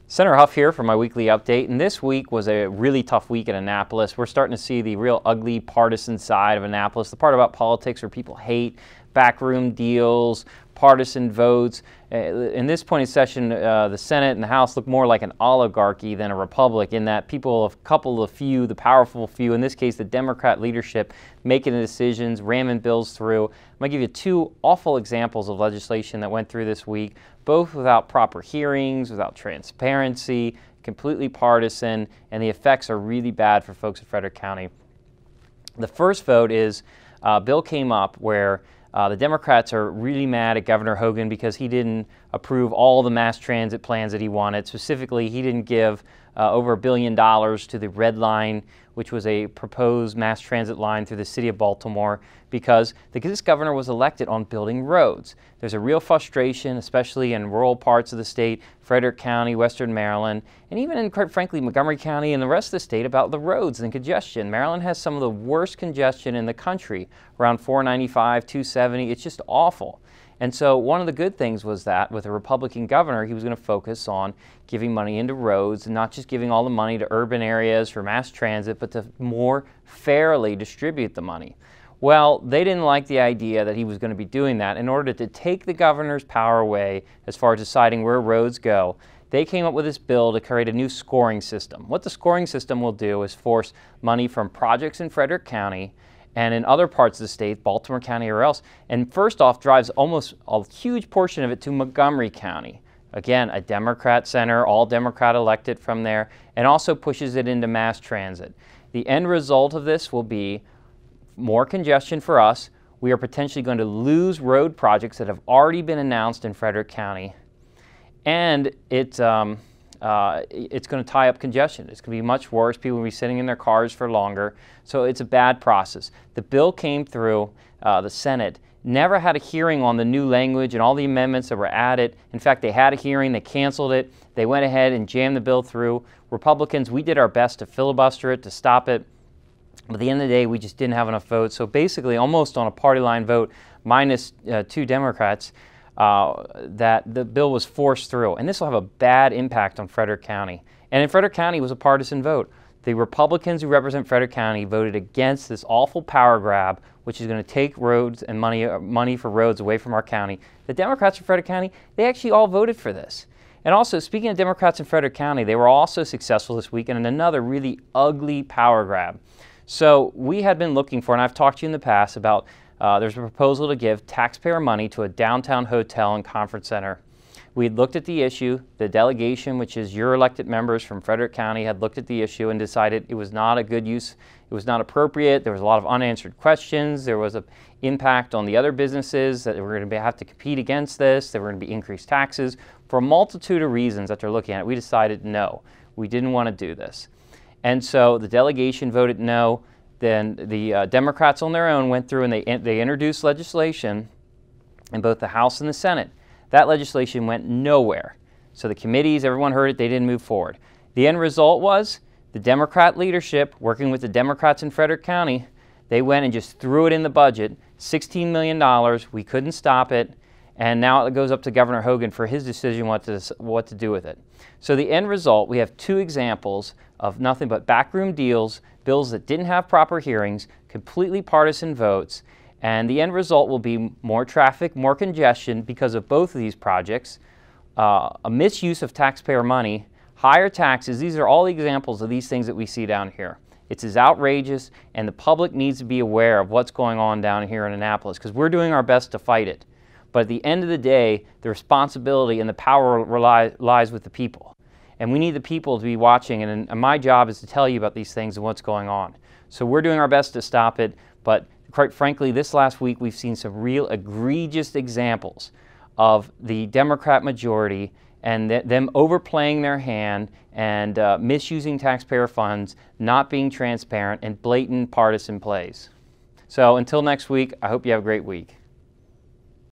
Senator Hough here for my weekly update, and this week was a really tough week in Annapolis. We're starting to see the real ugly partisan side of Annapolis, the part about politics where people hate, backroom deals, partisan votes. In this point in session, the Senate and the House look more like an oligarchy than a republic, in that people, the powerful few, in this case the Democrat leadership, making the decisions, ramming bills through. I'm going to give you two awful examples of legislation that went through this week, both without proper hearings, without transparency, completely partisan, and the effects are really bad for folks in Frederick County. The first vote is a bill came up where the Democrats are really mad at Governor Hogan because he didn't approve all the mass transit plans that he wanted. Specifically, he didn't give over $1 billion to the Red Line, which was a proposed mass transit line through the city of Baltimore, because this governor was elected on building roads. There's a real frustration, especially in rural parts of the state, Frederick County, Western Maryland, and even in, quite frankly, Montgomery County and the rest of the state about the roads and congestion. Maryland has some of the worst congestion in the country, around 495, 270. It's just awful. And so one of the good things was that with a Republican governor, he was going to focus on giving money into roads and not just giving all the money to urban areas for mass transit, but to more fairly distribute the money. Well, they didn't like the idea that he was going to be doing that. In order to take the governor's power away as far as deciding where roads go, they came up with this bill to create a new scoring system. What the scoring system will do is force money from projects in Frederick County and in other parts of the state, Baltimore County or else, and first off drives almost a huge portion of it to Montgomery County. Again, a Democrat center, all Democrat elected from there, and also pushes it into mass transit. The end result of this will be more congestion for us. We are potentially going to lose road projects that have already been announced in Frederick County, and it's going to tie up congestion. It's going to be much worse. People will be sitting in their cars for longer. So it's a bad process. The bill came through the Senate, never had a hearing on the new language and all the amendments that were added. In fact, they had a hearing, they canceled it. They went ahead and jammed the bill through. Republicans, we did our best to filibuster it, to stop it. But at the end of the day, we just didn't have enough votes. So basically, almost on a party line vote, minus 2 Democrats, that the bill was forced through. And this will have a bad impact on Frederick County. And in Frederick County, it was a partisan vote. The Republicans who represent Frederick County voted against this awful power grab, which is going to take roads and money for roads away from our county. The Democrats in Frederick County, they actually all voted for this. And also, speaking of Democrats in Frederick County, they were also successful this weekend in another really ugly power grab. So we had been looking for, and I've talked to you in the past about, there's a proposal to give taxpayer money to a downtown hotel and conference center. We had looked at the issue. The delegation, which is your elected members from Frederick County, had looked at the issue and decided it was not a good use. It was not appropriate. There was a lot of unanswered questions. There was an impact on the other businesses that were going to have to compete against this. There were going to be increased taxes. For a multitude of reasons that they're looking at, we decided no, we didn't want to do this. And so the delegation voted no. Then the Democrats on their own went through and they introduced legislation in both the House and the Senate. That legislation went nowhere. So the committees, everyone heard it, they didn't move forward. The end result was the Democrat leadership, working with the Democrats in Frederick County, they went and just threw it in the budget, $16 million. We couldn't stop it. And now it goes up to Governor Hogan for his decision what to do with it. So the end result, we have two examples of nothing but backroom deals, bills that didn't have proper hearings, completely partisan votes, and the end result will be more traffic, more congestion because of both of these projects, a misuse of taxpayer money, higher taxes. These are all the examples of these things that we see down here. It's as outrageous, and the public needs to be aware of what's going on down here in Annapolis because we're doing our best to fight it. But at the end of the day, the responsibility and the power lies with the people. And we need the people to be watching, and my job is to tell you about these things and what's going on. So we're doing our best to stop it, but quite frankly, this last week we've seen some real egregious examples of the Democrat majority and them overplaying their hand and misusing taxpayer funds, not being transparent, and blatant partisan plays. So until next week, I hope you have a great week.